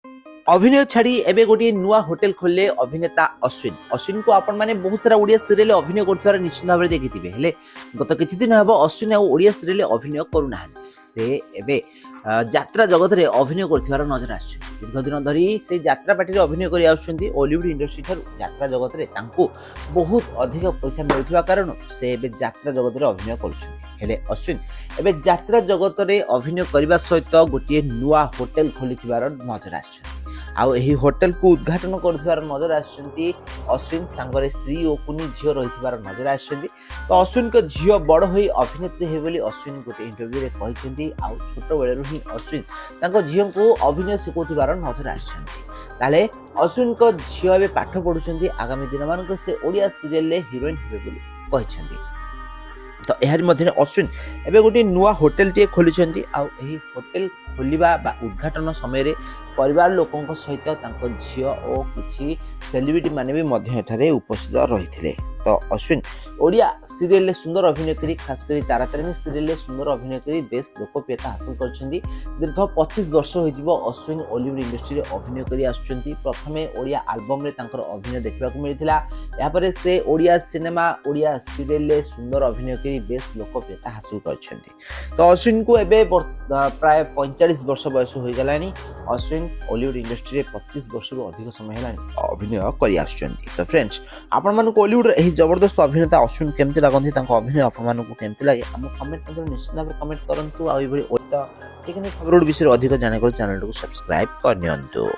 अभिनय छाड़ी एबे गोटे नुआ होटेल खोलले अभिनेता अश्विन। अश्विन को आपण माने बहुत सारा ओडिया सीरियल अभिनय करथिबार निश्चित भाबरे देखिथिबे। हेले गत किछि दिन हबो अश्विन आ ओडिया सीरियल अभिनय करू नाहंती। से एबे यात्रा जगत रे अभिनय करथिबार नजर आछे। दीर्घ दिन धरी से यात्रा पार्टी रे अभिनय करि आछुछंती। हॉलीवुड इंडस्ट्री थारु यात्रा जगत रे तांको बहुत अधिक पैसा मिलुथिबा कारण से एबे यात्रा जगत रे अभिनय करूछंती। हेले अश्विन एबे यात्रा जगत रे अभिनय करिबा सहित गोटे नुआ होटेल खोलिथिबार नजर आछे। आउ एही होटेल को उद्घाटन करथिबार नजर आछंती। अश्विन सांगरे स्त्री ओ कुनी झियो रहिथिबार नजर आछंती। तो अश्विन को झियो बड़ होई अभिनेत्री हे बोली अश्विन गोटे इंटरव्यू रे कहिसंती। आउ छोट बेलेरु ही अश्विन तांको झियो को अभिनय सिखोथिबार नजर आछंती। ताले अश्विन को झियो एबे पाठ पढुछंती। आगामी दिन मानक से ओडिया सीरियल रे हीरोइन हेबे बोली कहिसंती। तो एहार मध्य अश्विन एबे गोटे नुआ होटेल टे खोलिछंती। आउ एही होटेल खोलिबा बा उद्घाटन समय रे परिवार लोकों सहित तांको झियो ओ किछि सेलिब्रिटी माने भी मध्य एठारे उपस्थित रहिथिले। तो अश्विन ओडिया सीरियल ले सुंदर अभिनय करी खास करी तारातारिणी सीरियल ले सुंदर अभिनय करी बेस लोकप्रियता हासिल करछंती। दीर्घ 25 वर्ष होइजिबो अश्विन हॉलीवुड इंडस्ट्री रे अभिनय करी आछुछंती। प्रथमे ओडिया एल्बम रे तांकर अभिनय देखबा को मिलिथिला। या परे से ओडिया सिनेमा ओडिया सीरियल ले सुंदर अभिनय करी बेस लोकप्रियता हासिल करछंती। तो अश्विन को एबे प्राय 45 वर्ष बयस होई गलानी। अश्विन हॉलीवुड इंडस्ट्री रे 25 वर्ष रु अधिक समय हेलानी अभिनय करि आछुछंती। तो फ्रेंड्स आपण मानको हॉलीवुड रे एही जबरदस्त अभिनेता अश्विन केमति लागंती तांको अभिनय आपण मानको केमति लागे हम कमेंट में निश्चित भाव कमेंट करंतु। आ एभली ओटा टेक्निक खबर विषय अधिक जाने को चैनल को सब्सक्राइब करनियंतु।